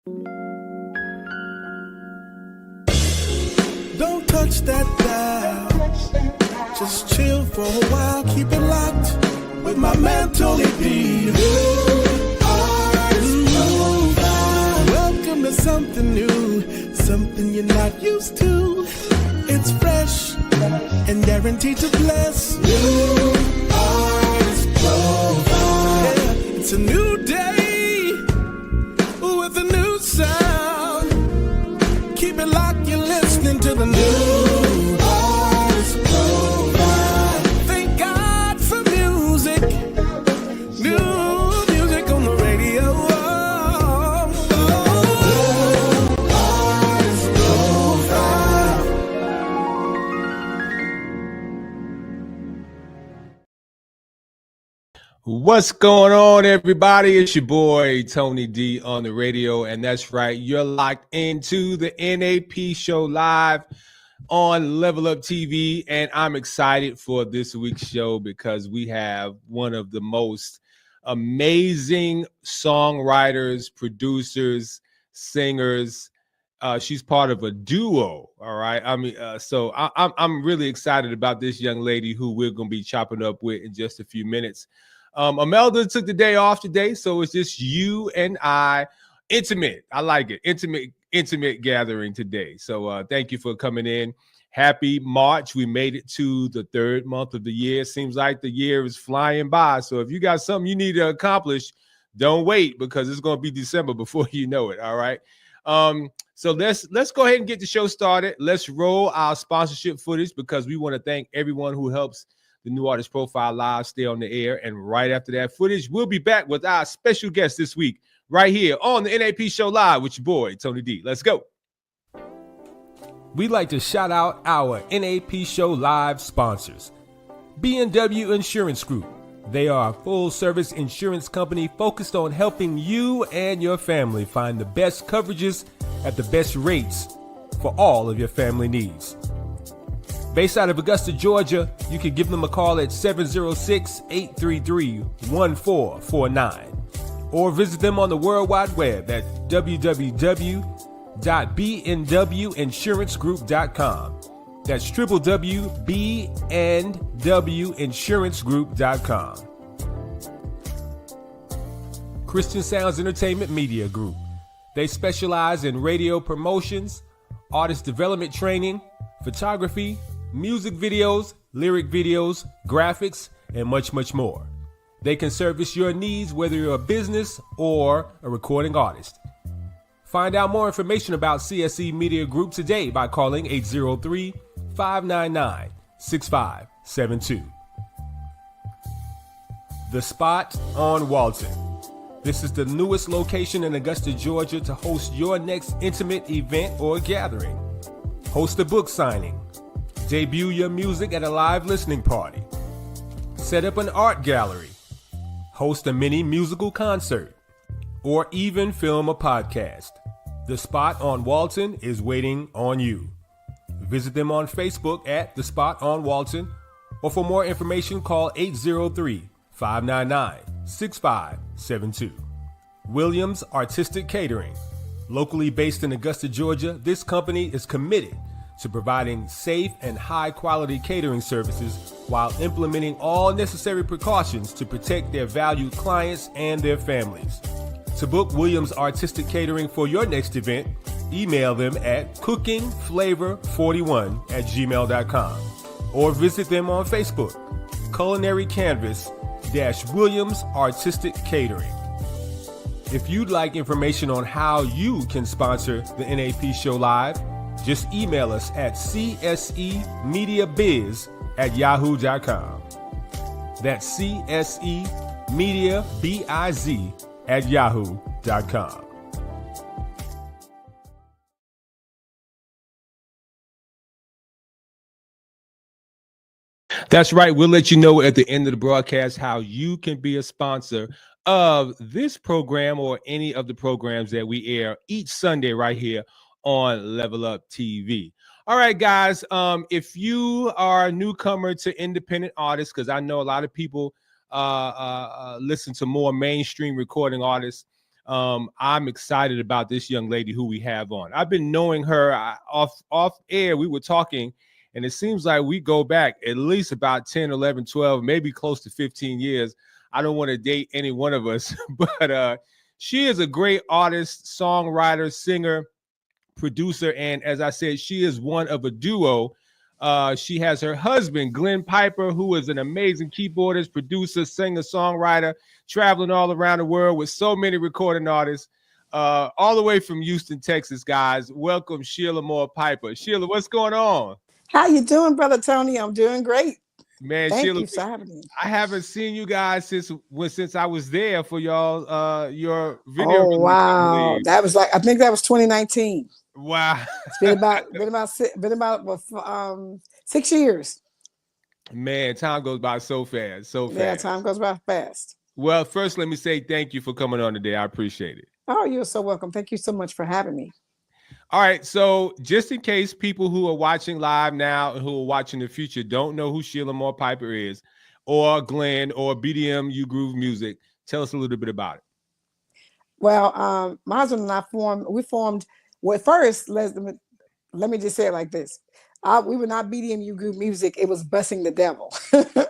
Don't touch that dial. Just chill for a while. Keep it locked with my man Tony D. Welcome to something new, something you're not used to. It's fresh and guaranteed to bless. New Artist Profile. Yeah, it's a new day with a new sound. Keep it locked, you're listening to the new Artist Profile. Thank God for music. New music on the radio. What's going on, everybody? It's your boy Tony D on the radio, and that's right, you're locked into the NAP show live on Level Up TV, and I'm excited for this week's show because we have one of the most amazing songwriters, producers, singers. She's part of a duo, all right? So I'm really excited about this young lady who we're going to be chopping up with in just a few minutes. Imelda took the day off today, so it's just you and I. Intimate. I like it. Intimate gathering today. So thank you for coming in. Happy March. We made it to the third month of the year. Seems like the year is flying by. So if you got something you need to accomplish, don't wait because it's going to be December before you know it. All right. So let's go ahead and get the show started. Let's roll our sponsorship footage because we want to thank everyone who helps the New Artist Profile Live stay on the air. And right after that footage, we'll be back with our special guest this week right here on the NAP Show Live with your boy, Tony D. Let's go. We'd like to shout out our NAP Show Live sponsors. B&W Insurance Group. They are a full-service insurance company focused on helping you and your family find the best coverages at the best rates for all of your family needs. Based out of Augusta, Georgia, you can give them a call at 706-833-1449 or visit them on the World Wide Web at www.bnwinsuranceGroup.com. That's www.bnwinsuranceGroup.com. Christian Sounds Entertainment Media Group. They specialize in radio promotions, artist development training, photography, music videos, lyric videos, graphics, and much, much more. They can service your needs whether you're a business or a recording artist. Find out more information about CSE Media Group today by calling 803-599-6572. The Spot on Walton. This is the newest location in Augusta, Georgia to host your next intimate event or gathering. Host a book signing. Debut your music at a live listening party. Set up an art gallery. Host a mini musical concert. Or even film a podcast. The Spot on Walton is waiting on you. Visit them on Facebook at The Spot on Walton, or for more information, call 803-599-6572. Williams Artistic Catering. Locally based in Augusta, Georgia, this company is committed to providing safe and high-quality catering services while implementing all necessary precautions to protect their valued clients and their families. To book Williams Artistic Catering for your next event, email them at cookingflavor41@gmail.com or visit them on Facebook, Culinary Canvas-Williams Artistic Catering. If you'd like information on how you can sponsor the NAP Show Live, just email us at csemediabiz@yahoo.com. That's csemediabiz@yahoo.com. That's right. We'll let you know at the end of the broadcast how you can be a sponsor of this program or any of the programs that we air each Sunday right here on Level Up TV. All right, guys, if you are a newcomer to independent artists, because I know a lot of people listen to more mainstream recording artists, I'm excited about this young lady who we have on. I've been knowing her off air. We were talking, and it seems like we go back at least about 10, 11, 12, maybe close to 15 years. I don't want to date any one of us, but she is a great artist, songwriter, singer, producer, and as I said, she is one of a duo. She has her husband, Glenn Piper, who is an amazing keyboardist, producer, singer, songwriter, traveling all around the world with so many recording artists, all the way from Houston, Texas, guys. Welcome, Shelia Moore Piper. Shelia, what's going on? How you doing, Brother Tony? I'm doing great. Man, Thank Shelia, you for having me. I haven't seen you guys since I was there for y'all your video Oh release, wow, that was I think that was 2019. Wow. It's been about 6 years. Man, time goes by so fast, so fast. Yeah, time goes by fast. Well, first, let me say thank you for coming on today. I appreciate it. Oh, you're so welcome. Thank you so much for having me. All right, so just in case people who are watching live now and who are watching in the future don't know who Shelia Moore Piper is, or Glenn, or BDM You Groove Music, tell us a little bit about it. Well, my husband and I formed. Well, first, let me just say it like this. We were not BDMU Group Music. It was Bussing the Devil.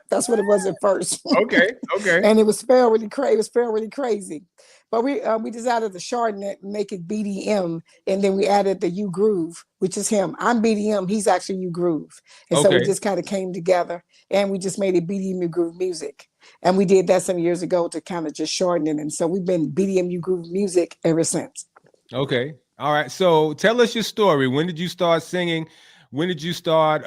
That's what it was at first. Okay. And it was spelled really crazy. It was spelled really crazy. But we decided to shorten it and make it BDM. And then we added the U Groove, which is him. I'm BDM. He's actually U Groove. And so we just kind of came together and we just made it BDMU Groove Music. And we did that some years ago to kind of just shorten it. And so we've been BDMU Groove Music ever since. Okay. All right. So tell us your story. When did you start singing? When did you start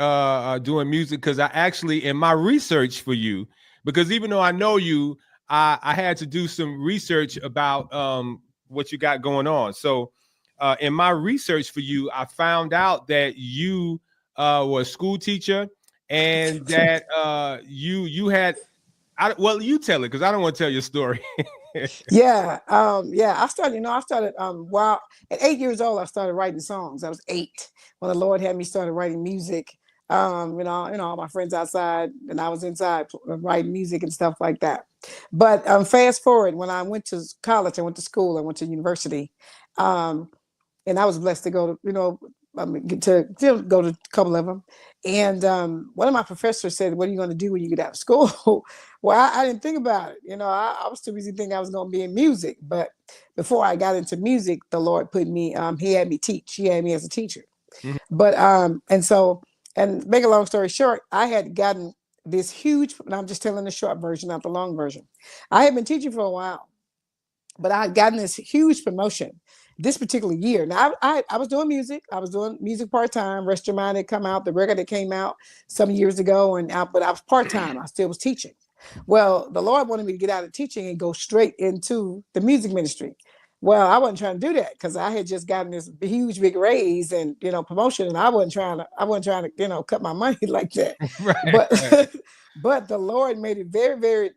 doing music? Because I actually, in my research for you, because even though I know you, I had to do some research about what you got going on. So in my research for you, I found out that you were a school teacher and that you had, well, you tell it because I don't want to tell your story. Yeah. I started, well, at 8 years old, I started writing songs. I was 8 when the Lord had me started writing music. All my friends outside and I was inside writing music and stuff like that. But fast forward, when I went to college, I went to school, I went to university. And I was blessed to go to, to go to a couple of them. And one of my professors said, "What are you going to do when you get out of school?" Well, I didn't think about it. I was too busy thinking I was going to be in music. But before I got into music, the Lord put me, he had me teach. He had me as a teacher. Mm-hmm. But, and make a long story short, I had gotten this huge, and I'm just telling the short version, not the long version. I had been teaching for a while, but I had gotten this huge promotion this particular year. Now I was doing music. I was doing music part-time. Rest Your Mind had come out, the record that came out some years ago, but I was part-time. I still was teaching. Well, the Lord wanted me to get out of teaching and go straight into the music ministry. Well, I wasn't trying to do that because I had just gotten this huge big raise and promotion, and I wasn't trying to cut my money like that. Right. But the Lord made it very, very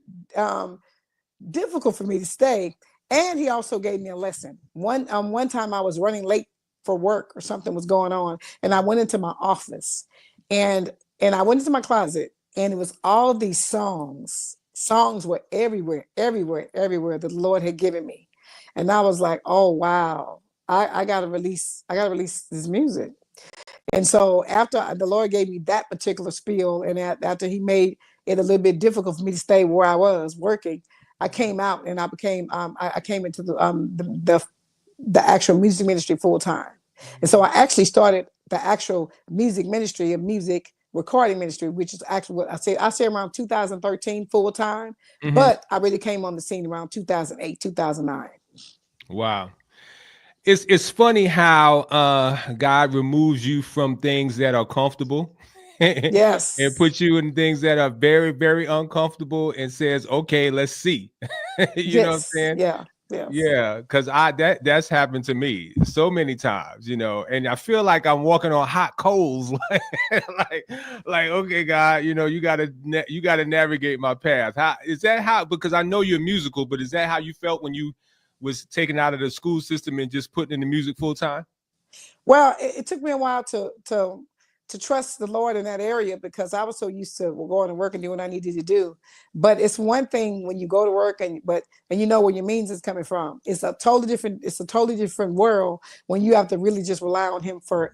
difficult for me to stay. And he also gave me a lesson. One time I was running late for work or something was going on, and I went into my office, and I went into my closet, and it was all of these songs. Songs were everywhere that the Lord had given me, and I was like, "Oh wow, I gotta release this music." And so after the Lord gave me that particular spiel, and after He made it a little bit difficult for me to stay where I was working, I came out and I became I came into the actual music ministry full time. And so I actually started the actual music ministry of music recording ministry, which is actually what I say around 2013 full time. Mm-hmm. But I really came on the scene around 2008, 2009. Wow. It's funny how God removes you from things that are comfortable. Yes. And puts you in things that are very, very uncomfortable and says, "Okay, let's see." You know what I'm saying? Yeah. Yeah, because that's happened to me so many times, and I feel like I'm walking on hot coals, like okay, God, you gotta navigate my path. Because I know you're musical, but is that how you felt when you was taken out of the school system and just put in the music full time? Well, it took me a while to to trust the Lord in that area because I was so used to going to work and doing what I needed to do. But it's one thing when you go to work and you know where your means is coming from. It's a totally different world when you have to really just rely on him for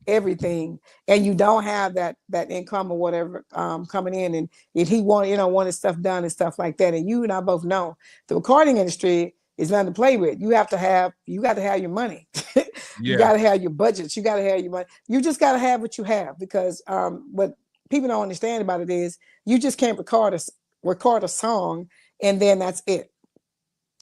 everything, and you don't have that income or whatever coming in, and if he wanted stuff done and stuff like that. And you and I both know the recording industry is nothing to play with. You got to have your money. You got to have your budgets. You got to have your money. You just got to have what you have, because what people don't understand about it is you just can't record a song and then that's it.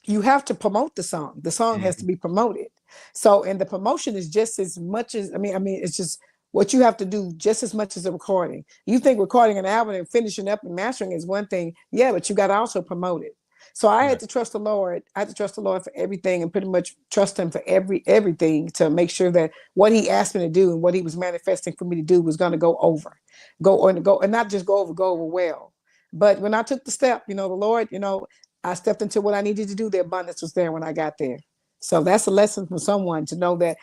You have to promote the song. The song has to be promoted. So, and the promotion is just as much as, it's just what you have to do just as much as the recording. You think recording an album and finishing up and mastering is one thing. Yeah, but you got to also promote it. So I had to trust the Lord. I had to trust the Lord for everything, and pretty much trust him for everything, to make sure that what he asked me to do and what he was manifesting for me to do was going to go over, and not just go over well. But when I took the step, the Lord, I stepped into what I needed to do. The abundance was there when I got there. So that's a lesson from someone, to know that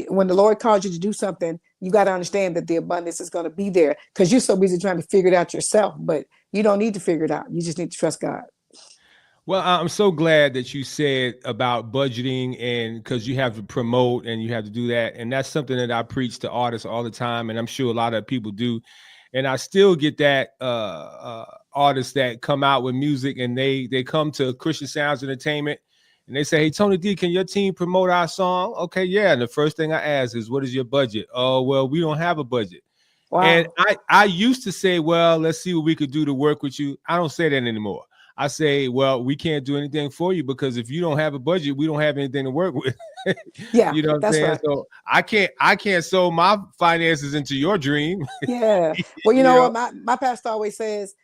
when the Lord calls you to do something, you got to understand that the abundance is going to be there, because you're so busy trying to figure it out yourself. But you don't need to figure it out. You just need to trust God. Well, I'm so glad that you said about budgeting, and because you have to promote and you have to do that. And that's something that I preach to artists all the time. And I'm sure a lot of people do. And I still get that artists that come out with music and they come to Christian Sounds Entertainment and they say, hey, Tony D, can your team promote our song? Okay, yeah. And the first thing I ask is, what is your budget? Oh, well, we don't have a budget. Wow. And I used to say, well, let's see what we could do to work with you. I don't say that anymore. I say, well, we can't do anything for you, because if you don't have a budget, we don't have anything to work with. Yeah, you know what I'm saying? Right. So I can't sow my finances into your dream. Yeah. Well, you know what my pastor always says,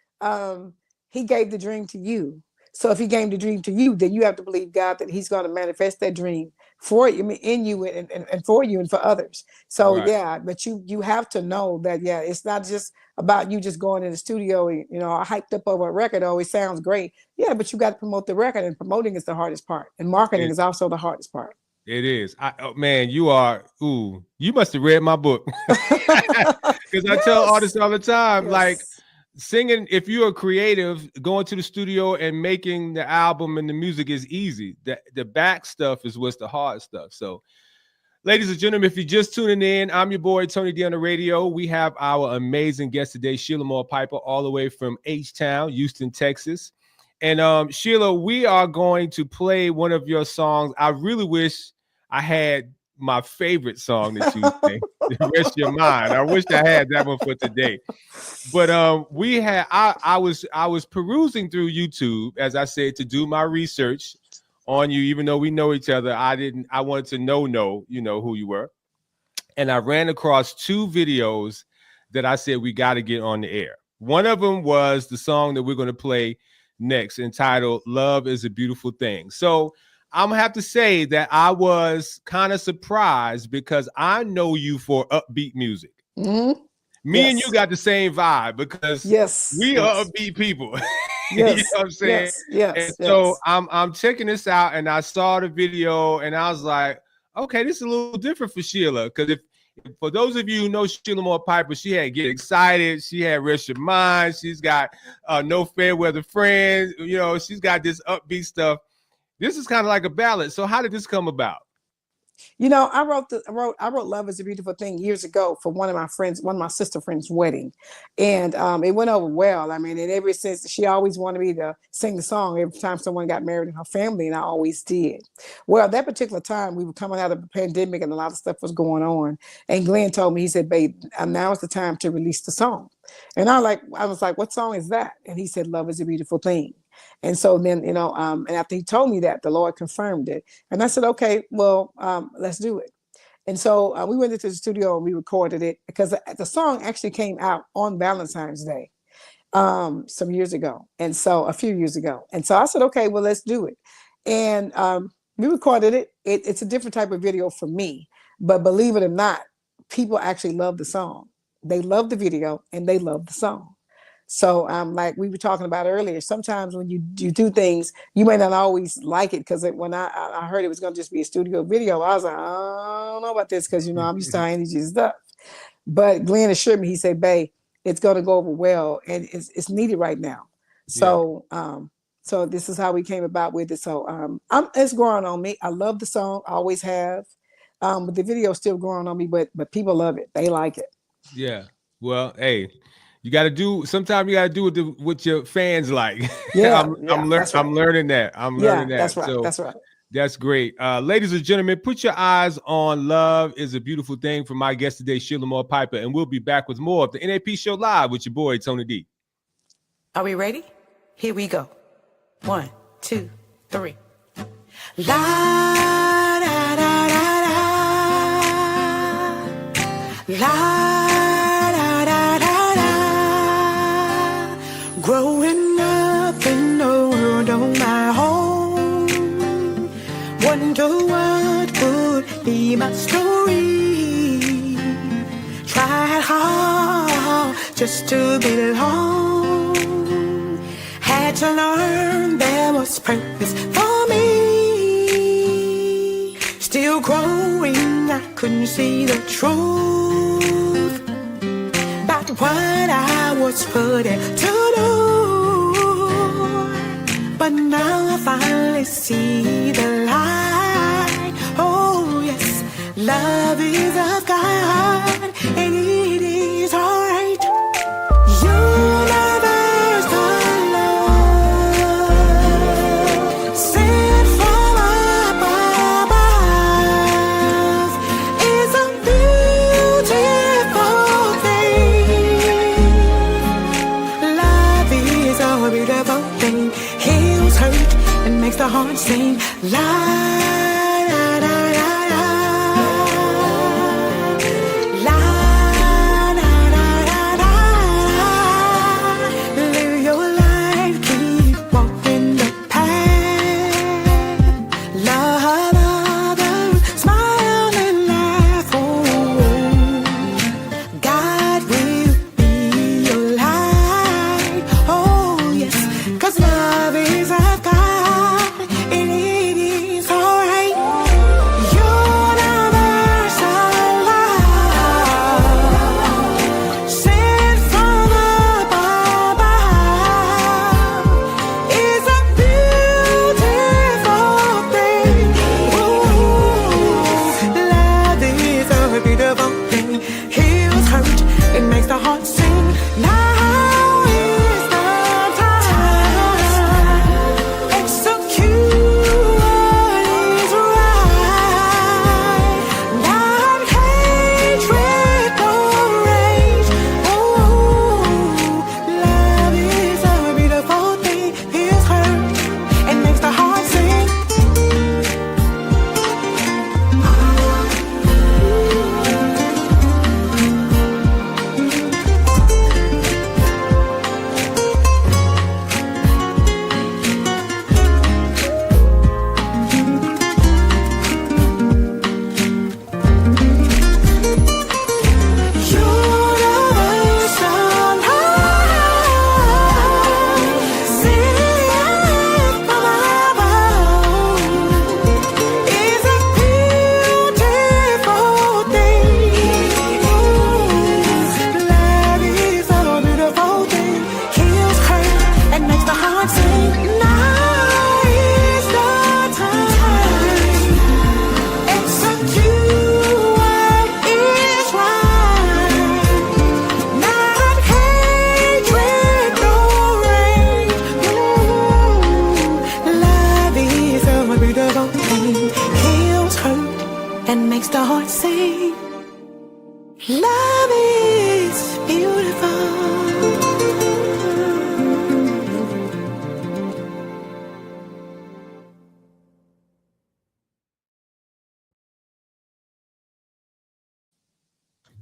he gave the dream to you. So if he gave the dream to you, then you have to believe God that he's going to manifest that dream for you, in you and for you and for others. So right. Yeah, but you have to know that, it's not just about you just going in the studio, hyped up over a record. Always sounds great. Yeah, but you got to promote the record, and promoting is the hardest part. And marketing is also the hardest part. It is. Man, you must have read my book. Because I tell artists all the time, like, singing, if you're a creative, going to the studio and making the album and the music is easy. The back stuff is what's the hard stuff. So, ladies and gentlemen, if you're just tuning in, I'm your boy, Tony D on the radio. We have our amazing guest today, Shelia Piper, all the way from H-Town, Houston, Texas. And Shelia, we are going to play one of your songs. I really wish I had my favorite song that you sing, Rest Your Mind. I wish I had that one for today. But I was perusing through YouTube, as I said, to do my research on you, even though we know each other. I wanted to know who you were. And I ran across two videos that I said we got to get on the air. One of them was the song that we're going to play next, entitled Love is a Beautiful Thing. So I'm gonna have to say that I was kind of surprised, because I know you for upbeat music. Mm-hmm. Me and you got the same vibe, because we are upbeat people. You know what I'm saying? And so I'm checking this out, and I saw the video, and I was like, okay, this is a little different for Shelia. Because if for those of you who know Shelia Piper, she had Get Excited, she had Rest Your Mind, she's got No Fair Weather Friends, she's got this upbeat stuff. This is kind of like a ballad. So how did this come about? I wrote Love is a Beautiful Thing years ago for one of my sister friends' wedding. And it went over well. And ever since, she always wanted me to sing the song every time someone got married in her family, and I always did. Well, that particular time, we were coming out of a pandemic and a lot of stuff was going on. And Glenn told me, he said, babe, now is the time to release the song. And I was like, what song is that? And he said, Love is a Beautiful Thing. And so then, and after he told me that, the Lord confirmed it. And I said, okay, well, let's do it. And so we went into the studio and we recorded it, because the song actually came out on Valentine's Day some years ago. And so a few years ago. And so I said, okay, well, let's do it. And we recorded it. It's a different type of video for me. But believe it or not, people actually love the song. They love the video and they love the song. So like we were talking about earlier, sometimes when you do things, you may not always like it, because when I heard it was going to just be a studio video, I was like, I don't know about this, because, I'm used to high energy stuff. But Glenn assured me, he said, "Babe, it's going to go over well, and it's needed right now." So, so this is how we came about with it. So, it's growing on me. I love the song, always have. But the video is still growing on me. But people love it. They like it. Yeah. Well, hey, you got to do. Sometimes you got to do what your fans like. Yeah, I'm learning that. I'm learning that. That's right. So That's right. that's great. Ladies and gentlemen, put your eyes on Love is a Beautiful Thing from my guest today, Shelia Moore Piper, and we'll be back with more of the NAP Show Live with your boy Tony D. Are we ready? Here we go. 1, 2, 3. La da da da da. La da da da da. Growing up in the world of my home, wonder what would be my story. Tried hard just to belong. Had to learn there was purpose for me. Still growing, I couldn't see the truth about what I was put in to do. But now I finally see the light. Oh yes, love is of God, and it is alright. Makes the heart sing la la la la la la la la la la. Live your life, keep walking the path. Love others, smile and laugh. Oh, God will be your light. Oh yes, 'cause love is a God.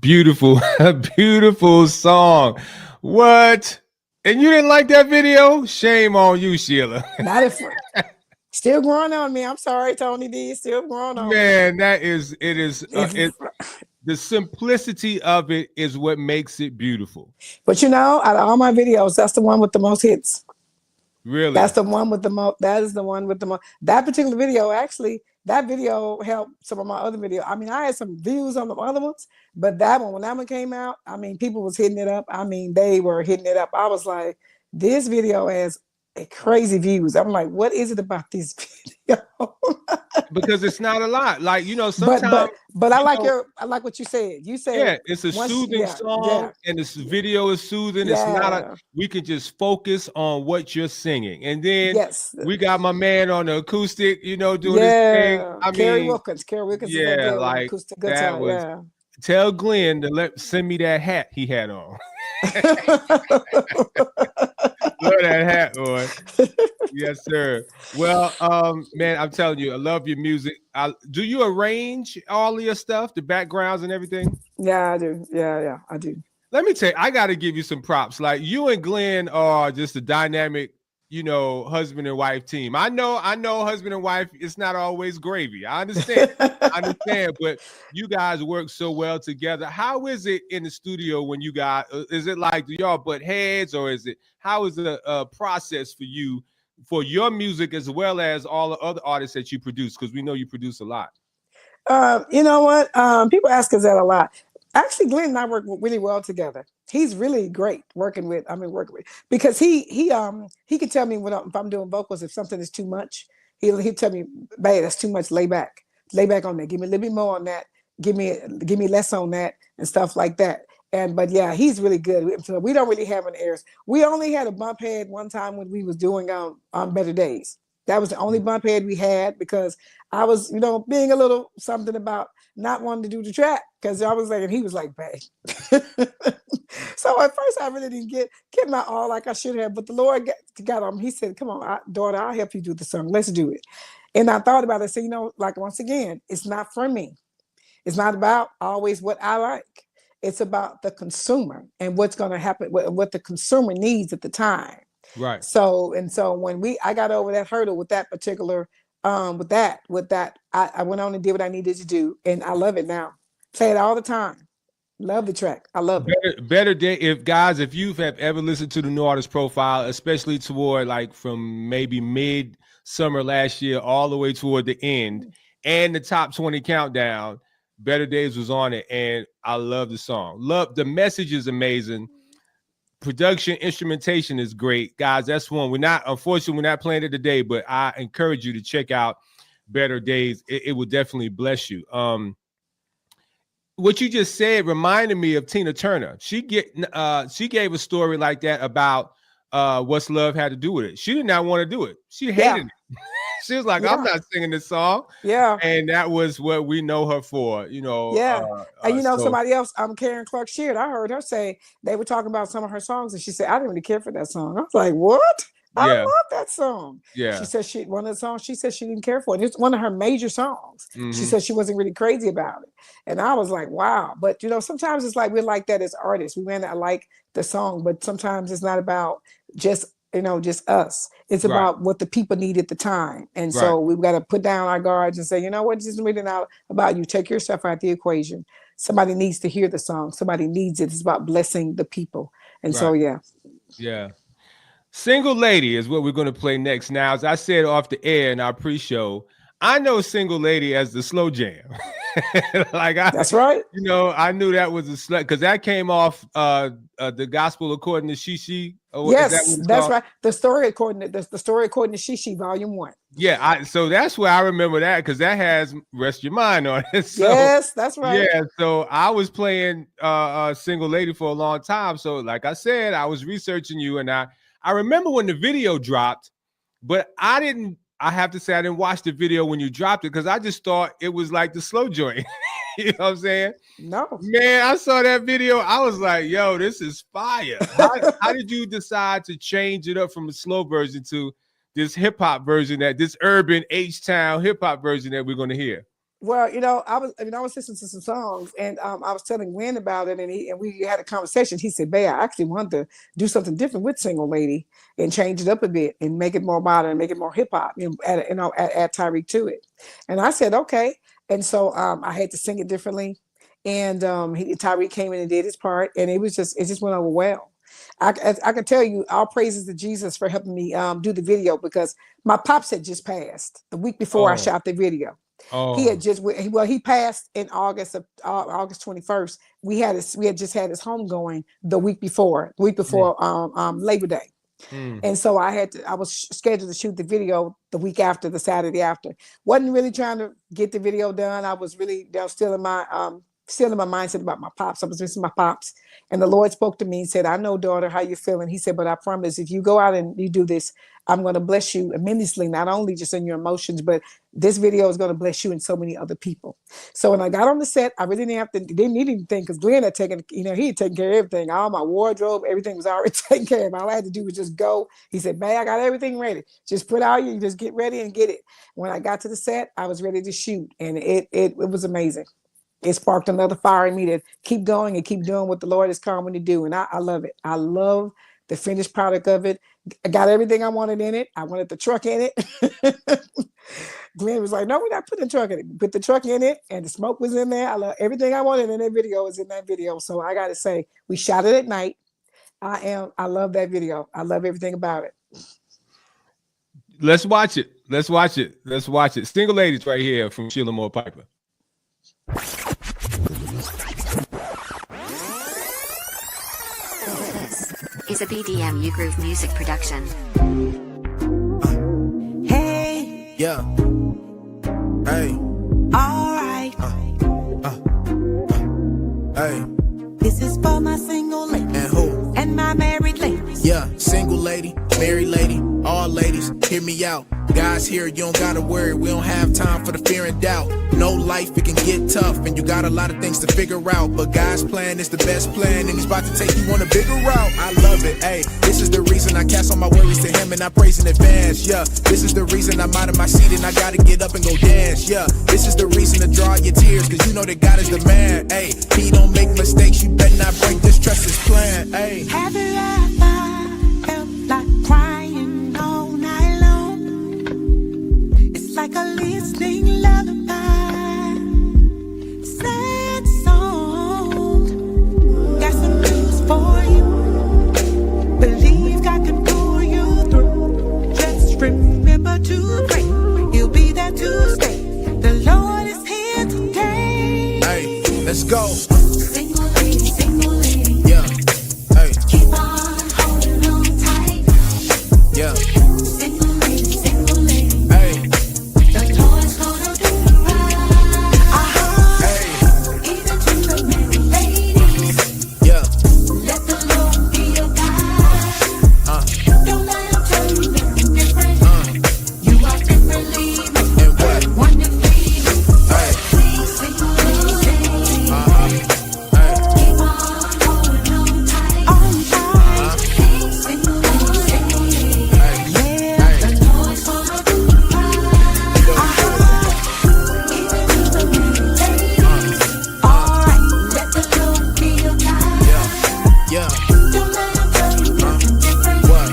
Beautiful, beautiful song. What? And you didn't like that video? Shame on you, Shelia. Not if still growing on me. I'm sorry, Tony D. Still growing on Man, that is the simplicity of it is what makes it beautiful. But out of all my videos, that's the one with the most hits. Really? That's the one with the most. That is the one with the most. That particular video actually that video helped some of my other videos. I mean, I had some views on the other ones, but that one, when that one came out, I mean, people was hitting it up. I mean, they were hitting it up. I was like, this video has crazy views. I'm like, what is it about this video? Because it's not a lot. Like, you know, sometimes but I like what you said. You said, yeah, it's a soothing song, and this video is soothing. It's not we can just focus on what you're singing. And then we got my man on the acoustic, you know, doing his thing. I Kerry mean, Wilkins. Yeah, like acoustic that was tell Glenn to send me that hat he had on. Love that hat, boy. Yes, sir. Well, man, I'm telling you, I love your music. Do you arrange all of your stuff, the backgrounds and everything? Yeah, I do. Yeah, I do. Let me tell you, I got to give you some props. Like, you and Glenn are just a dynamic, you know, husband and wife team. I know husband and wife, it's not always gravy. I understand. But you guys work so well together. How is it in the studio when you guys, is it like, do y'all butt heads, or how is the process for you, for your music as well as all the other artists that you produce? Because we know you produce a lot. You know what? People ask us that a lot. Actually, Glenn and I work really well together. He's really great working with, because he can tell me if I'm doing vocals, if something is too much, he'll tell me, babe, that's too much, lay back on that. Give me a little bit more on that. Give me less on that and stuff like that. But yeah, he's really good. So we don't really have any errors. We only had a bump head one time when we was doing on Better Days. That was the only bump head we had, because I was, you know, being a little something about not wanting to do the track, because I was like, and he was like, babe. So at first I really didn't get my all like I should have, but the Lord got him. He said, come on, daughter, I'll help you do the song. Let's do it. And I thought about it. I said, you know, like, once again, it's not for me. It's not about always what I like. It's about the consumer and what's going to happen, what the consumer needs at the time. Right. So when I got over that hurdle with that particular, with that, I went on and did what I needed to do, and I love it now. Play it all the time. Love the track. I love it. Better Day. If you have ever listened to the New Artist Profile, especially toward like from maybe mid-summer last year all the way toward the end, and the top 20 countdown, Better Days was on it, and I love the song. Love the message is amazing. Production, instrumentation is great, guys. That's one. Unfortunately, we're not playing it today, but I encourage you to check out Better Days. It will definitely bless you. What you just said reminded me of Tina Turner. She gave a story like that about What's Love Had to Do with It. She did not want to do it. She hated it. She was like, I'm not singing this song. Yeah. And that was what we know her for, you know. Yeah. And somebody else, Karen Clark Sheard, I heard her say, they were talking about some of her songs, and she said, I didn't really care for that song. I was like, what? I love that song. Yeah. She said one of the songs, she said she didn't care for it. It's one of her major songs. Mm-hmm. She said she wasn't really crazy about it. And I was like, wow. But, you know, sometimes it's like we're like that as artists. We may not like the song, but sometimes it's not about just us. It's about what the people need at the time. And so we've got to put down our guards and say, you know what, this is really not about you. Take yourself out the equation. Somebody needs to hear the song. Somebody needs it. It's about blessing the people. And so, yeah. Yeah. Single Lady is what we're going to play next. Now, as I said off the air in our pre-show, I know Single Lady as the slow jam. That's right. You know, I knew that was a because that came off the Gospel According to Shishi. Yes, that's right. The story according to Shishi, Volume 1. Yeah, so that's where I remember that, because that has Rest Your Mind on it. So, yes, that's right. Yeah, so I was playing Single Lady for a long time. So, like I said, I was researching you, and I remember when the video dropped, but I have to say I didn't watch the video when you dropped it, because I just thought it was like the slow joint. You know what I'm saying? No. Man, I saw that video. I was like, yo, this is fire. How did you decide to change it up from the slow version to this hip-hop version, this urban H-Town hip-hop version that we're going to hear? Well, I was listening to some songs, and I was telling Glenn about it, and we had a conversation. He said, "Bae, I actually wanted to do something different with Single Lady and change it up a bit and make it more modern, make it more hip hop, add Tyreek to it." And I said, "Okay." And so I had to sing it differently, and Tyreek came in and did his part, and it just went over well. I can tell you, all praises to Jesus for helping me do the video, because my pops had just passed the week before I shot the video. He had Oh, just well, he passed in August 21st. We had just had his homegoing the week before Labor Day. mm. And so I was scheduled to shoot the video the week after, the Saturday after. Wasn't really trying to get the video done. I was really still in my mindset about my pops. I was missing my pops. And the Lord spoke to me and said, I know, daughter, how you feeling. He said, but I promise if you go out and you do this, I'm going to bless you immensely, not only just in your emotions, but this video is going to bless you and so many other people. So when I got on the set, I really didn't need anything because Glenn had taken, he had taken care of everything. All my wardrobe, everything was already taken care of. All I had to do was just go. He said, man, I got everything ready. Just put out you just get ready and get it. When I got to the set, I was ready to shoot. And it was amazing. It sparked another fire in me to keep going and keep doing what the Lord has called me to do. And I love it. I love the finished product of it. I got everything I wanted in it. I wanted the truck in it. Glenn was like, no, we're not putting the truck in it. Put the truck in it, and the smoke was in there. I love everything I wanted in that video is in that video. So I got to say, we shot it at night. I love that video. I love everything about it. Let's watch it. Let's watch it. Let's watch it. Single Ladies right here from Sheila Moore Piper. Is a BDM U Groove music production. Hey, Yeah. Hey. alright. Hey. This is for my single ladies And who? and my married ladies. Yeah. Single lady, married lady, all ladies, hear me out. Guys here, you don't gotta worry. We don't have time for the fear and doubt. No life, it can get tough, and you got a lot of things to figure out. But God's plan is the best plan, and He's about to take you on a bigger route. I love it, ayy. This is the reason I cast all my worries to Him, and I praise in advance. Yeah, this is the reason I'm out of my seat, and I gotta get up and go dance. Yeah, this is the reason to draw your tears, cause you know that God is the man. Ayy, He don't make mistakes. You better not break this, trust His plan. Ayy. Have you ever felt like crying all night long? It's like a listening lullaby, sad song. Got some news for you. Believe God can pull you through. Just remember to pray. He'll be there to stay. The Lord is here today. Hey, let's go. Single lady, Yeah. Hey. keep on holding on tight. Yeah. Single lady, Hey. the Lord's gonna do it right. Hey. Even to the married ladies, Yeah. let the Lord be your guide. Don't let him tell you nothing different. You are differently made, And what? wonderfully made. Hey. Single lady, Hey. keep on holding on tight. Single lady, yeah, the Lord's gonna do it right. Even to the married ladies, alright, let the Lord be your guide. Yeah. Don't let him tell you nothing different. What?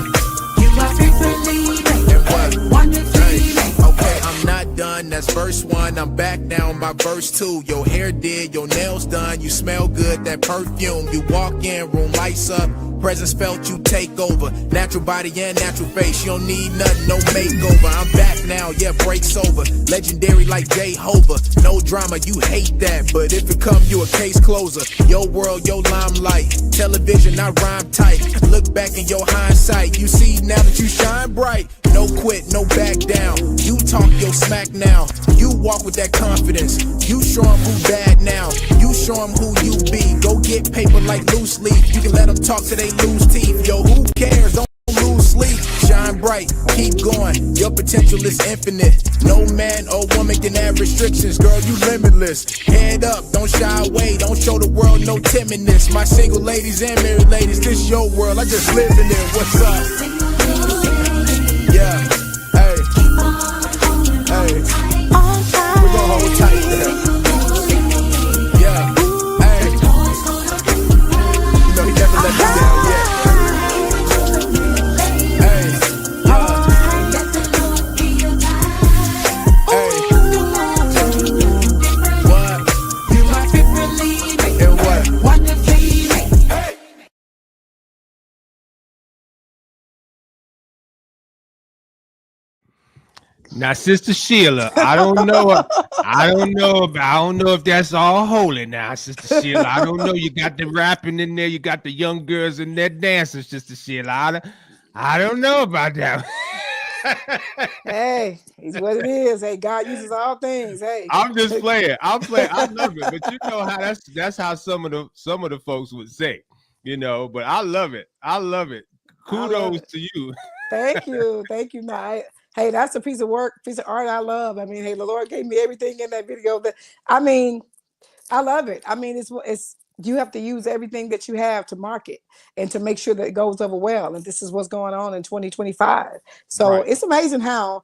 You are differently made, And what? wonderfully made. Okay, I'm not done. That's verse 1. I'm back now by verse 2. Your hair did, your nails done. You smell good, that perfume. You walk in, room lights up. Presence felt, you take over. Natural body and natural face. You don't need nothing, no makeover. I'm back now, yeah, break's over. Legendary like Jehovah. No drama, you hate that. But if it come, you a case closer. Your world, your limelight. Television, I rhyme tight. Look back in your hindsight. You see now that you shine bright. No quit, no back down. You talk your smack now. You walk with that confidence. You show 'em who bad now. You show 'em who you be. Go get paper like loose leaf. You can let 'em talk till they lose teeth. Yo, who cares? Don't lose sleep. Shine bright, keep going. Your potential is infinite. No man or woman can have restrictions. Girl, you limitless. Head up, don't shy away. Don't show the world no timidness. My single ladies and married ladies, this your world. I just live in it. What's up? Yeah. Hey. Hey. We gon' hold tight there. Yeah. Hey. You know he never let me down yet. Hey. Yeah. Hey. What? You are differently made, And what? wonderfully Now, Sister Sheila, I don't know. I don't know if that's all holy now, Sister Sheila. I don't know. You got the rapping in there. You got the young girls in there dancing, Sister Sheila. I don't know about that. Hey, it's what it is. Hey, God uses all things. Hey, I'm just playing. I'm playing. I love it, but you know how that's how some of the folks would say, But I love it. I love it. Kudos to you. Thank you. Now, hey, that's a piece of work, piece of art I love. I mean, hey, the Lord gave me everything in that video. I love it. I mean, it's you have to use everything that you have to market and to make sure that it goes over well. And this is what's going on in 2025. So It's amazing how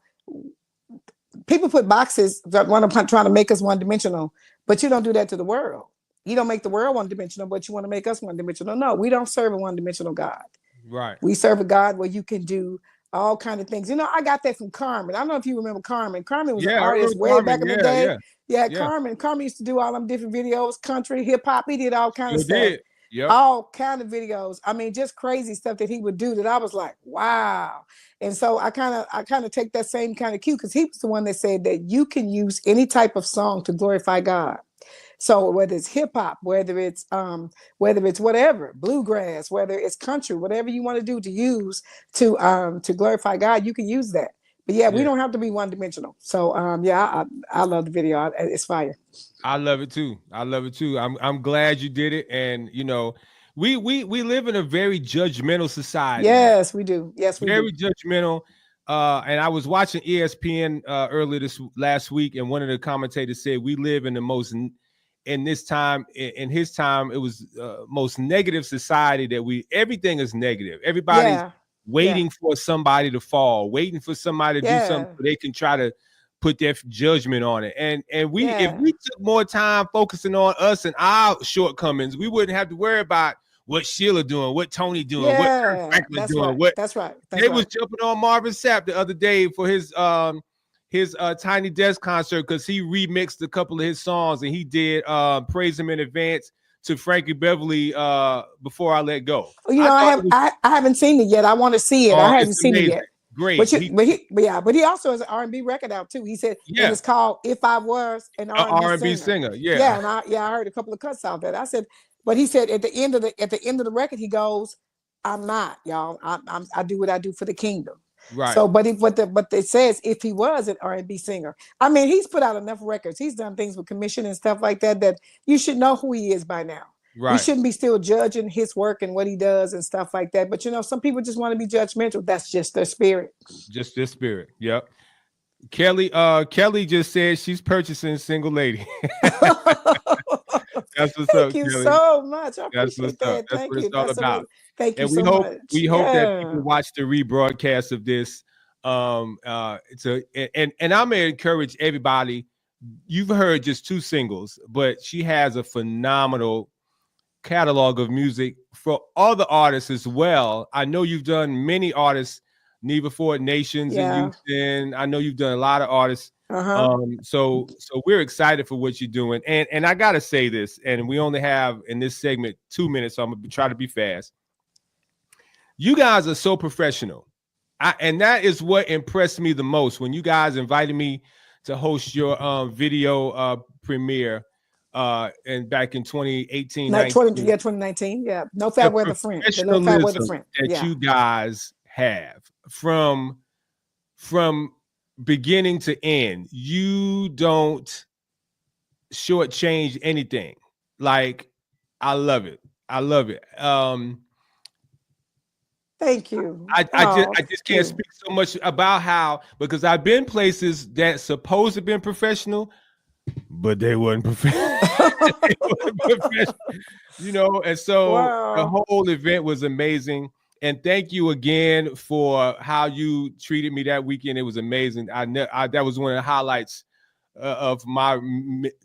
people put boxes that want to try to make us one-dimensional, but you don't do that to the world. You don't make the world one-dimensional, but you want to make us one-dimensional. No, we don't serve a one-dimensional God. Right. We serve a God where you can do all kind of things. I got that from Carmen. I don't know if you remember Carmen. Carmen was an artist way back in the day. Yeah, Carmen used to do all them different videos, country, hip hop. He did all kind of stuff. Yep. All kind of videos. I mean, just crazy stuff that he would do that I was like, wow. And so I kind of take that same kind of cue, because he was the one that said that you can use any type of song to glorify God. So whether it's hip hop, whether it's whatever, bluegrass, whether it's country, whatever you want to do to use to glorify God, you can use that. But we don't have to be one-dimensional. So I love the video. It's fire. I love it too. I'm glad you did it. And we live in a very judgmental society. Yes, we do. Yes, we very do. Judgmental. And I was watching ESPN earlier this last week, and one of the commentators said we live in his time, it was most negative society that everything is negative. Everybody's waiting for somebody to fall, waiting for somebody to do something so they can try to put their judgment on it. And if we took more time focusing on us and our shortcomings, we wouldn't have to worry about what Sheila doing, what Tony doing, what Kirk Franklin doing. Right. That's right. They was jumping on Marvin Sapp the other day for his Tiny Desk concert, because he remixed a couple of his songs, and he did Praise Him in Advance to Frankie Beverly Before I Let Go. I haven't seen it yet. I want to see it. I haven't seen it yet. Great. But he also has an R&B record out too. He said it was called If I Was an R&B singer. Yeah. And I heard a couple of cuts out that. I said, but he said at the end of the record, he goes, I'm not, y'all. I do what I do for the kingdom. Right. So, but it says if he was an R&B singer, I mean, he's put out enough records. He's done things with commission and stuff like that you should know who he is by now. Right. We shouldn't be still judging his work and what he does and stuff like that. But some people just want to be judgmental. That's just their spirit. Just their spirit. Yep. Kelly just said she's purchasing Single Lady. That's what's up. Thank you Kelly. so much. I That's appreciate what's up. that. That's Thank what you. it's all about. Thank you and so much. We hope that people watch the rebroadcast of this. And I'm gonna encourage everybody. You've heard just 2 singles, but she has a phenomenal catalog of music for other artists as well. I know you've done many artists, Neva Ford Nations in Houston. I know you've done a lot of artists. So we're excited for what you're doing. And I gotta say this, and we only have in this segment 2 minutes, so I'm gonna try to be fast. You guys are so professional. And that is what impressed me the most when you guys invited me to host your video premiere and back in 2018, 2019. Yeah. No Fat Weather Friend. No Fat Weather Friend. That you guys have from beginning to end. You don't shortchange anything. Like, I love it. Thank you. I just can't speak so much about how, because I've been places that supposed to have been professional, but they weren't professional. And so the whole event was amazing. And thank you again for how you treated me that weekend. It was amazing. That was one of the highlights of my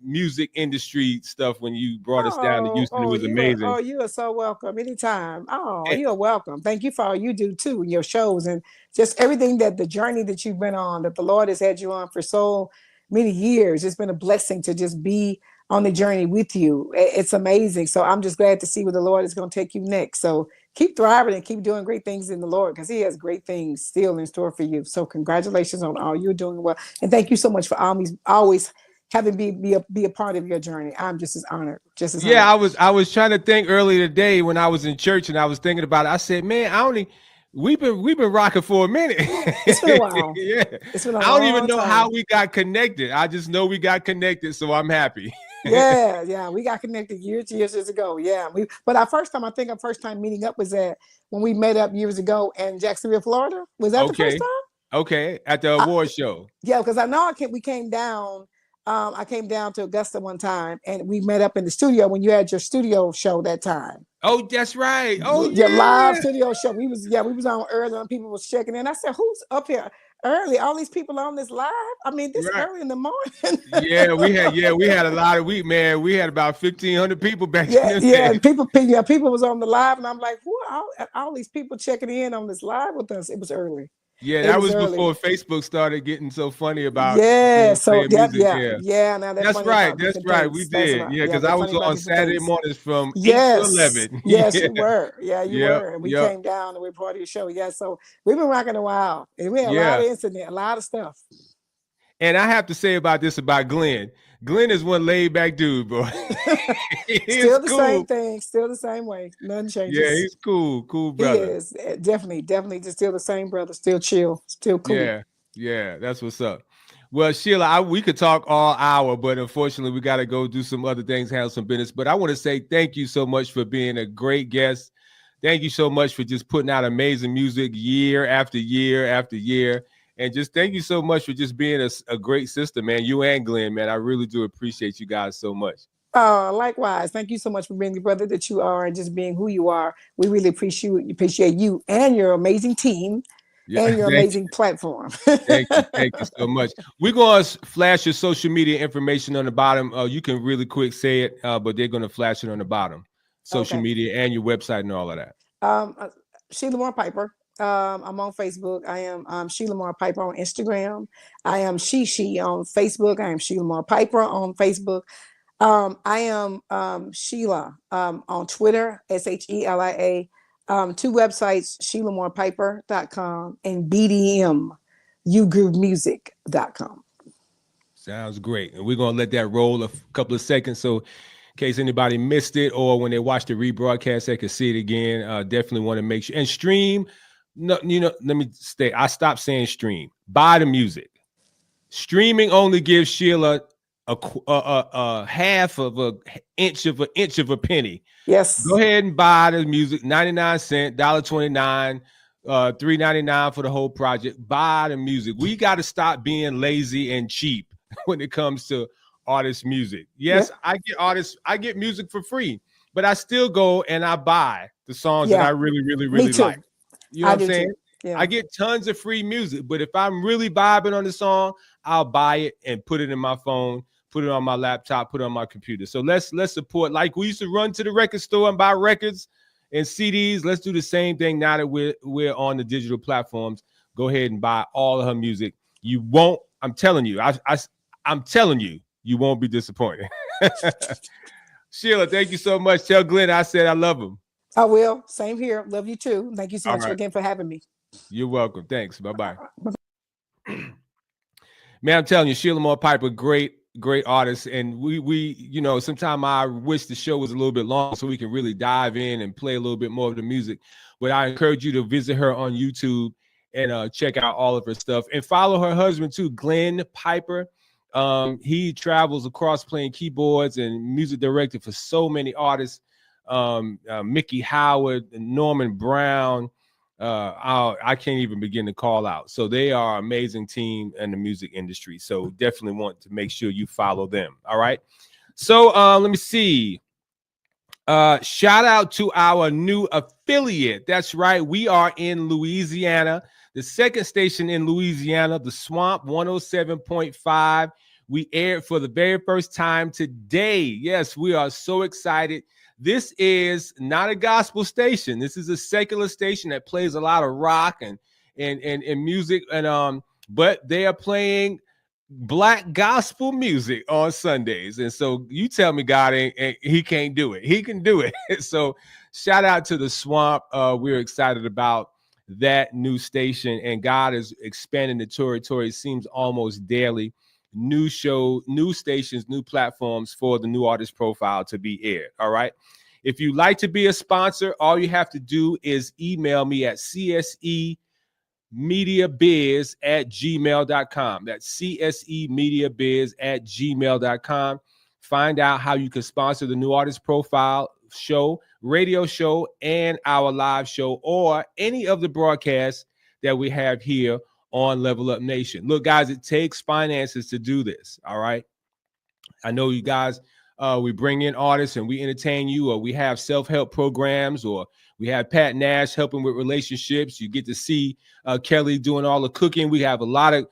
music industry stuff when you brought us down to Houston. It was amazing. You are so welcome anytime. You're welcome. Thank you for all you do too, your shows and just everything, that the journey that you've been on, that the Lord has had you on for so many years. It's been a blessing to just be on the journey with you. It's amazing. So I'm just glad to see where the Lord is going to take you next. So keep thriving and keep doing great things in the Lord, because he has great things still in store for you. So congratulations on all you're doing well. And thank you so much for always having be a part of your journey. I'm just as honored. Yeah, I was trying to think earlier today when I was in church and I was thinking about it. I said, man, we've been rocking for a minute. It's been a while. Yeah. It's been a I don't even long know time. how we got connected. I just know we got connected, so I'm happy. Yeah, we got connected years ago. Yeah, but our first time meeting up was when we met up years ago in Jacksonville, Florida. Was that the first time? Okay, at the award show. Yeah, because I know we came down. I came down to Augusta one time, and we met up in the studio when you had your studio show that time. Oh, that's right. Oh, your yeah, live studio show. We was on early, and people was checking in. I said, "Who's up here early? All these people on this live? I mean, this early in the morning." we had a lot of we had about 1,500 people back then. Yeah, people was on the live, and I'm like, "Who are all these people checking in on this live with us?" It was early. Yeah, that was before Facebook started getting so funny about music. Yeah. Now that's right. We did. Right. Yeah, because I was on Saturday mornings from 8 to 11. Yes, you were. Yeah, you were. And we came down and we were part of your show. Yeah, so we've been rocking a while. And we had a lot of incident, a lot of stuff. And I have to say about Glenn. Glenn is one laid back dude, bro. Still the same thing, still the same way. Nothing changes. Yeah, he's cool brother. He is definitely just still the same brother, still chill, still cool. Yeah, that's what's up. Well, Shelia, we could talk all hour, but unfortunately, we got to go do some other things, handle some business. But I want to say thank you so much for being a great guest. Thank you so much for just putting out amazing music year after year after year. And just thank you so much for just being a great sister, man. You and Glenn, man. I really do appreciate you guys so much. Likewise. Thank you so much for being the brother that you are and just being who you are. We really appreciate you and your amazing team and your amazing platform. Thank you so much. We're going to flash your social media information on the bottom. You can really quick say it, but they're going to flash it on the bottom. Social media and your website and all of that. Shelia Moore Piper. I'm on Facebook. I am Shelia Moore Piper on Instagram. I am She on Facebook. I am Shelia Moore Piper on Facebook. I am Sheila on Twitter, SHELIA. 2 websites, SheilaMoorePiper.com and BDMUgroovemusic.com. Sounds great. And we're going to let that roll a couple of seconds. So in case anybody missed it or when they watch the rebroadcast, they can see it again. Definitely want to make sure and stream. No, let me stay. I stopped saying stream. Buy the music. Streaming only gives Sheila a half of an inch of a penny. Yes. Go ahead and buy the music. 99 cents, $1.29, $3.99 for the whole project. Buy the music. We got to stop being lazy and cheap when it comes to artist music. Yes, I get music for free, but I still go and I buy the songs that I really, really, really like. You know what I'm saying? Yeah. I get tons of free music, but if I'm really vibing on the song, I'll buy it and put it in my phone, put it on my laptop, put it on my computer. So let's support, like we used to run to the record store and buy records and CDs. Let's do the same thing now that we're on the digital platforms. Go ahead and buy all of her music. You won't, I'm telling you, I'm telling you, you won't be disappointed. Sheila, thank you so much. Tell Glenn I said I love him. I will. Same here. Love you too. Thank you so much again for having me. You're welcome. Thanks. Bye-bye. Man, I'm telling you, Shelia Moore Piper, great artist. And we sometimes I wish the show was a little bit long so we can really dive in and play a little bit more of the music. But I encourage you to visit her on YouTube and check out all of her stuff. And follow her husband too, Glenn Piper. He travels across playing keyboards and music directed for so many artists. Mickey Howard, Norman Brown. I can't even begin to call out. So they are an amazing team in the music industry. So definitely want to make sure you follow them. All right. So let me see. Shout out to our new affiliate. That's right. We are in Louisiana, the second station in Louisiana, the Swamp 107.5. We aired for the very first time today. Yes, we are so excited. This is not a gospel station. This is a secular station that plays a lot of rock and music, but they are playing Black gospel music on Sundays. And so you tell me God he can't do it. He can do it. So shout out to the Swamp. We're excited about that new station, and God is expanding the territory. It seems almost daily. New show, new stations, new platforms for the New Artist Profile to be aired. All right. If you'd like to be a sponsor, all you have to do is email me at csemediabiz@gmail.com. That's csemediabiz@gmail.com. Find out how you can sponsor the New Artist Profile show, radio show, and our live show, or any of the broadcasts that we have here on Level Up Nation. Look, guys, it takes finances to do this. All right. I know you guys, we bring in artists and we entertain you, or we have self-help programs, or we have Pat Nash helping with relationships. You get to see Kelly doing all the cooking. We have a lot of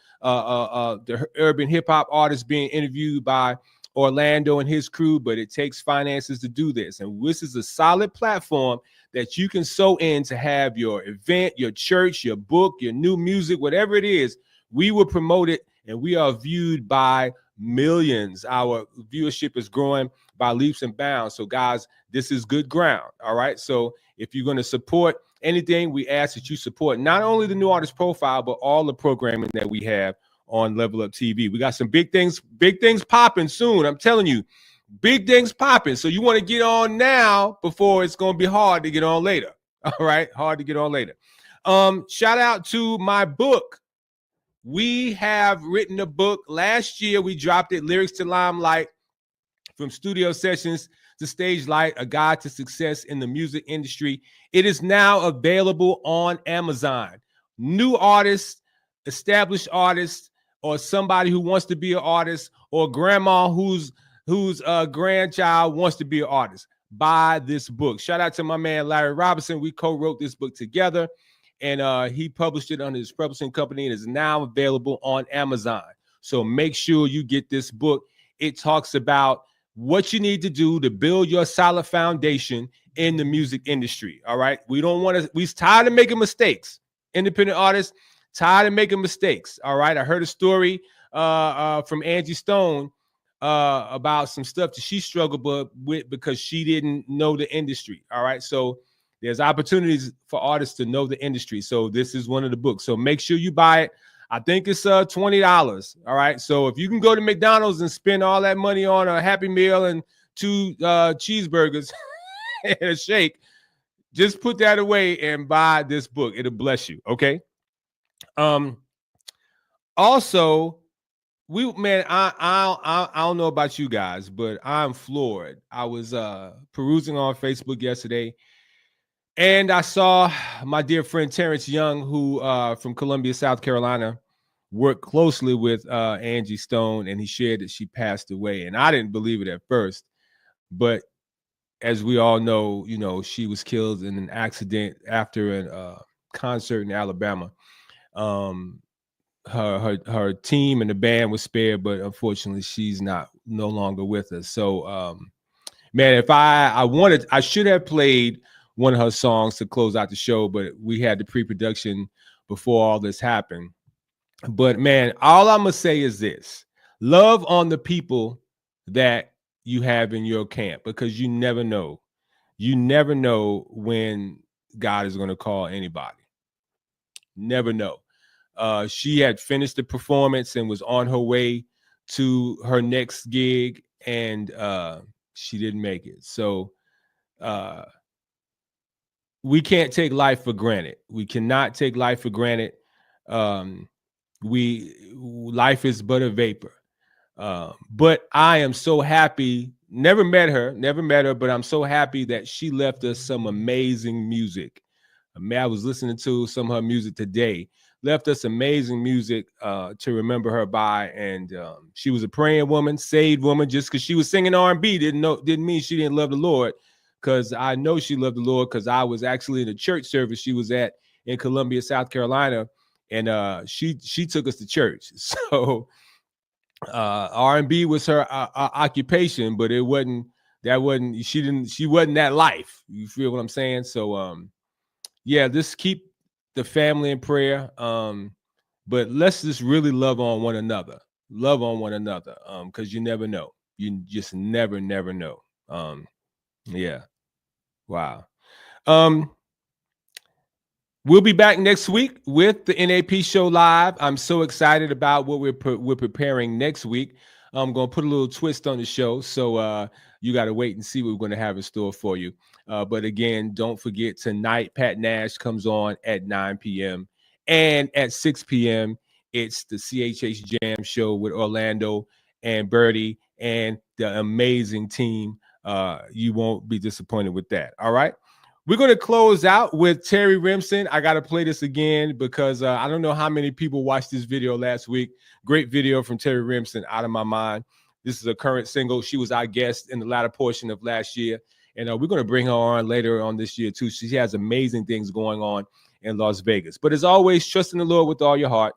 the urban hip hop artists being interviewed by Orlando and his crew, but it takes finances to do this. And this is a solid platform that you can sew in to have your event, your church, your book, your new music, whatever it is. We will promote it, and we are viewed by millions. Our viewership is growing by leaps and bounds. So guys, this is good ground. All right. So if you're going to support anything, we ask that you support not only the New Artist Profile, but all the programming that we have on Level Up TV. We got some big things popping soon. I'm telling you, big things popping. So you want to get on now before it's going to be hard to get on later. All right. Hard to get on later. Shout out to my book. We have written a book. Last year, we dropped it, Lyrics to Limelight, From Studio Sessions to Stage Light, A Guide to Success in the Music Industry. It is now available on Amazon. New artists, established artists, or somebody who wants to be an artist, or grandma whose grandchild wants to be an artist, buy this book. Shout out to my man, Larry Robinson. We co-wrote this book together, and he published it under his publishing company, and is now available on Amazon. So make sure you get this book. It talks about what you need to do to build your solid foundation in the music industry. All right. We're tired of making mistakes. Independent artists, tired of making mistakes. All right. I heard a story from Angee Stone about some stuff that she struggled with because she didn't know the industry. All right. So there's opportunities for artists to know the industry. So this is one of the books. So make sure you buy it. I think it's $20. All right. So if you can go to McDonald's and spend all that money on a Happy Meal and 2 cheeseburgers and a shake, just put that away and buy this book. It'll bless you. Okay. Also, I don't know about you guys, but I'm floored. I was perusing on Facebook yesterday, and I saw my dear friend Terrance Young, who from Columbia, South Carolina, worked closely with Angee Stone, and he shared that she passed away. And I didn't believe it at first, but as we all know, she was killed in an accident after a concert in Alabama. Her team and the band was spared, but unfortunately, she's no longer with us. So, man, if I should have played one of her songs to close out the show, but we had the pre-production before all this happened. But man, all I'm gonna say is this: love on the people that you have in your camp, because you never know when God is going to call anybody. Never know. She had finished the performance and was on her way to her next gig, and she didn't make it. So we can't take life for granted. We cannot take life for granted. Life is but a vapor. But I am so happy. Never met her, but I'm so happy that she left us some amazing music. I was listening to some of her music today. Left us amazing music to remember her by, and she was a praying woman, saved woman. Just because she was singing R&B didn't mean she didn't love the Lord. Because I know she loved the Lord, because I was actually in a church service she was at in Columbia, South Carolina, and she took us to church. So R&B was her occupation, but she wasn't that life. You feel what I'm saying? So yeah, just keep the family in prayer. But let's just really love on one another. love on one another, because you never know. You just never know. Yeah. Wow. We'll be back next week with the NAP show live. I'm so excited about what we're preparing next week. I'm going to put a little twist on the show, so you got to wait and see what we're going to have in store for you. But again, don't forget, tonight Pat Nash comes on at 9 p.m. and at 6 p.m. it's the CHH Jam show with Orlando and Birdie and the amazing team. You won't be disappointed with that. All right. We're going to close out with Terry Remsen. I got to play this again because I don't know how many people watched this video last week. Great video from Terry Remsen, Out of My Mind. This is a current single. She was our guest in the latter portion of last year. And we're going to bring her on later on this year, too. She has amazing things going on in Las Vegas. But as always, trust in the Lord with all your heart.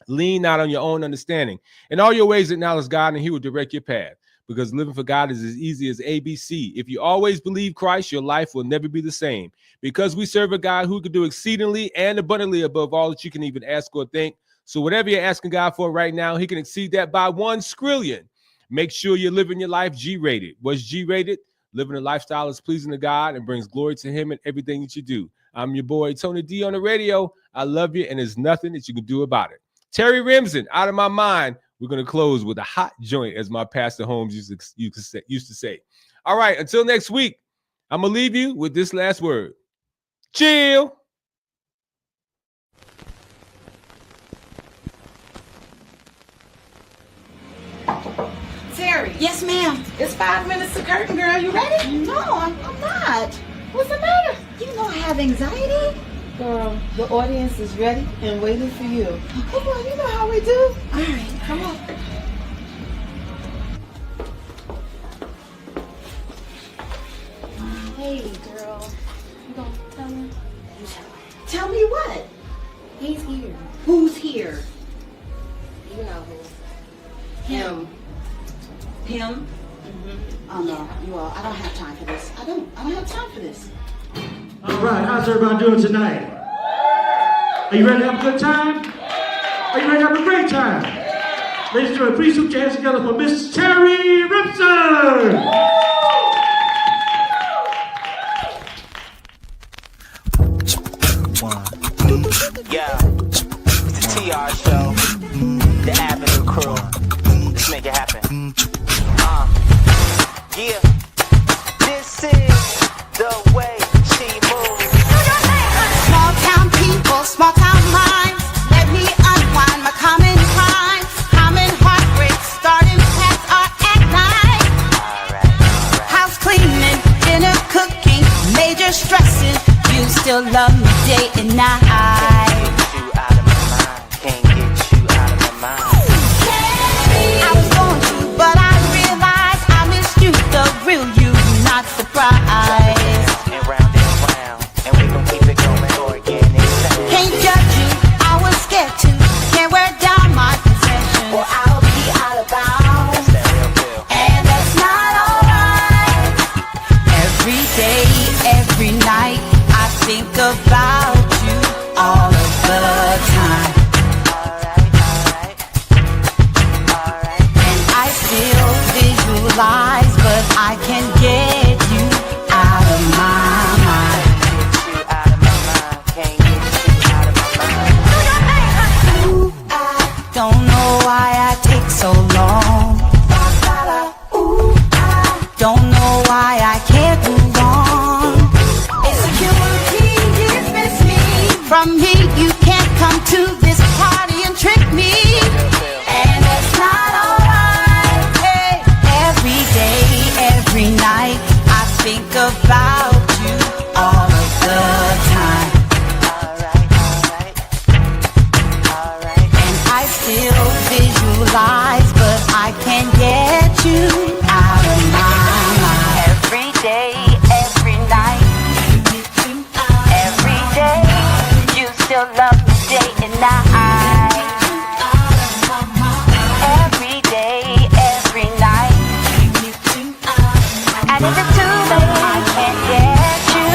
Lean not on your own understanding. In all your ways, acknowledge God, and he will direct your path. Because living for God is as easy as ABC. If you always believe Christ, your life will never be the same. Because we serve a God who can do exceedingly and abundantly above all that you can even ask or think. So whatever you're asking God for right now, he can exceed that by 1 trillion. Make sure you're living your life G-rated. What's G-rated? Living a lifestyle that's pleasing to God and brings glory to him in everything that you do. I'm your boy, Tony D on the radio. I love you, and there's nothing that you can do about it. Terry Remsen, Out of My Mind. We're going to close with a hot joint, as my Pastor Holmes used to say. All right, until next week, I'm going to leave you with this last word. Chill. Terry. Yes, ma'am. It's 5 minutes to curtain, girl. You ready? No, I'm not. What's the matter? You know I have anxiety. Girl, the audience is ready and waiting for you. Come on, you know how we do. All right, Come on. hey, girl. You gonna tell me? Tell me what? He's here. Who's here? You know who. Him. Him? Oh no, you all. I don't have time for this. I don't have time for this. All right, how's everybody doing tonight? Are you ready to have a good time? Are you ready to have a great time? Ladies and gentlemen, please put your hands together for Miss Terry Remsen. Yeah, it's the TR show, the Avenue crew. Let's make it happen. Yeah, this is the way she moves. Small town people, small town minds. Let me unwind my common crime. Common heartbreak, starting past our act night. House cleaning, dinner cooking, major stressing. You still love me day and night. Can't get you out of my mind. I was going to, but I realized I missed you, the real you, not surprised. And round, and we gon' keep it going organic. Can't judge you, I was scared to. Can't wear down my possessions, or I'll be out of bounds. That's that real deal. And that's not alright. Every day, every night, I think about you all of the time. And I still visualize, but I can't get you out of my mind. Can't get you out of my mind. Ooh, I don't know why I take so long. Ooh, I don't know why I can't move on. Insecurity dismiss me from me. You can't come to this party and trick me. And it's not alright. Hey, every day, every night, I think about you all of the time. And I still visualize, but I can't get you out of my mind. Every day, every night, every day, you still love me day and night. Every day, every night, and if it's too late, I can't get you.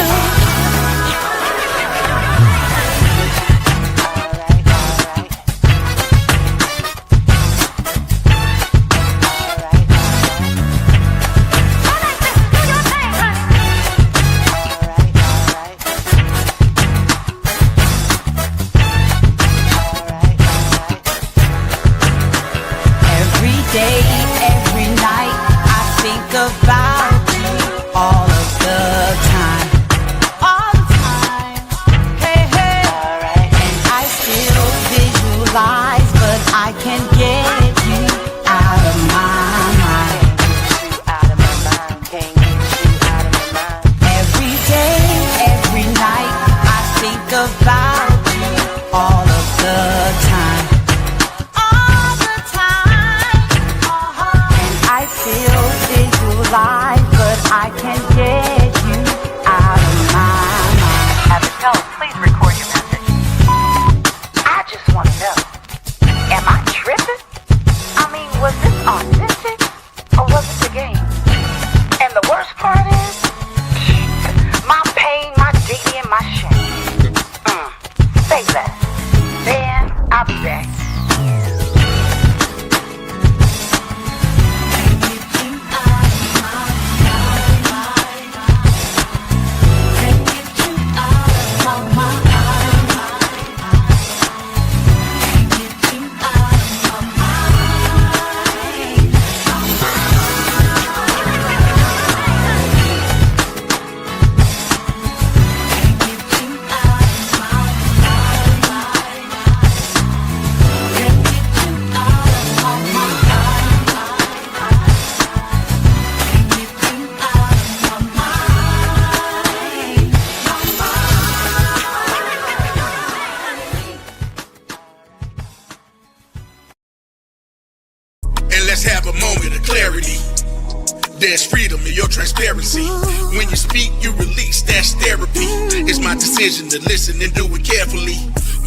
transparency. When you speak, you release, that's therapy. It's my decision to listen and do it carefully.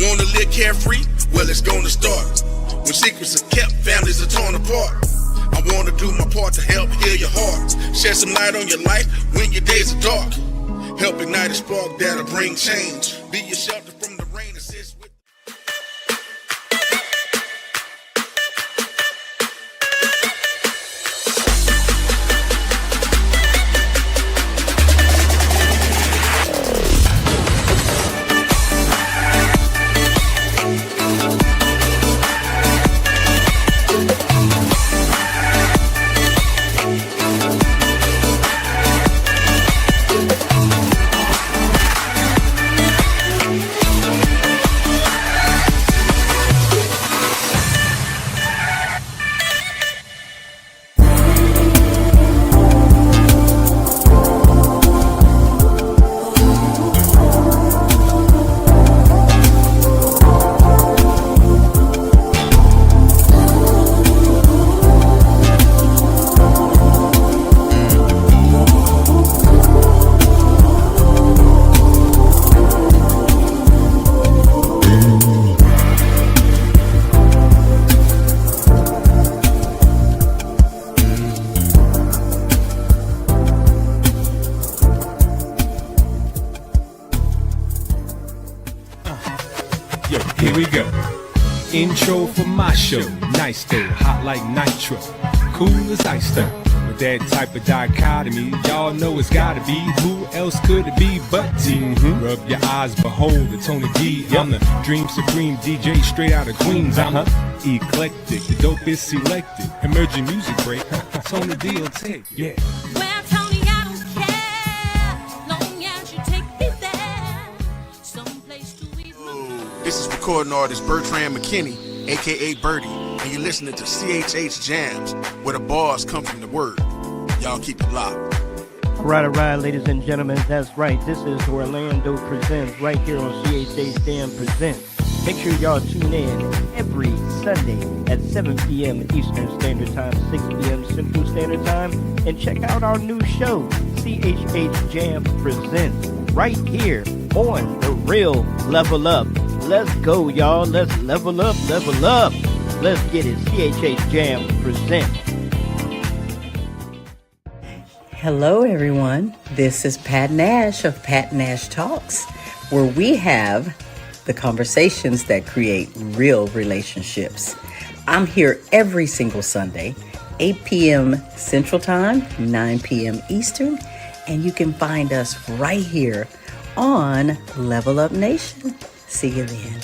Wanna live carefree? Well, it's gonna start. When secrets are kept, families are torn apart. I wanna do my part to help heal your heart. Shed some light on your life when your days are dark. Help ignite a spark that'll bring change. Be your shelter from the rain, assist with. Here we go. Intro for my show. Nice though, hot like nitro. Cool as ice though. With that type of dichotomy, y'all know it's gotta be. Who else could it be but T? Rub your eyes, behold the Tony D. I'm the Dream Supreme DJ straight out of Queens. I'm eclectic, the dopest selected. Emerging music break. Tony D will take, yeah. Well, Tony, I don't care, long as you take me there, someplace to eat my food. This is recording artist Bertrand McKinney, aka Birdie, and you're listening to CHH Jams, where the bars come from the word. Y'all keep it locked. All right, ladies and gentlemen, that's right. This is Orlando Presents right here on CHH Jam Presents. Make sure y'all tune in every Sunday at 7 p.m. Eastern Standard Time, 6 p.m. Central Standard Time, and check out our new show, CHH Jam Presents, right here on The Real Level Up. Let's go, y'all. Let's level up, level up. Let's get it. CHH Jam Presents. Hello, everyone. This is Pat Nash of Pat Nash Talks, where we have the conversations that create real relationships. I'm here every single Sunday, 8 p.m. Central Time, 9 p.m. Eastern, and you can find us right here on Level Up Nation. See you then.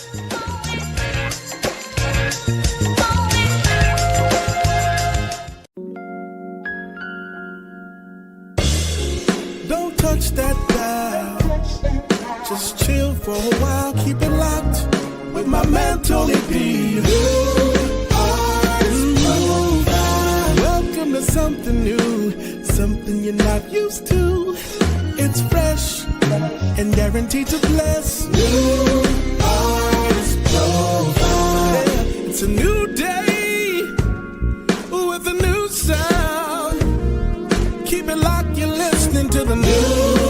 Don't touch that dial. Just chill for a while. Keep it locked with my man Tony D. Welcome to something new, something you're not used to. It's fresh and guaranteed to bless. New artist profile. Yeah, it's a new day with a new sound. Keep it locked, you're listening to the new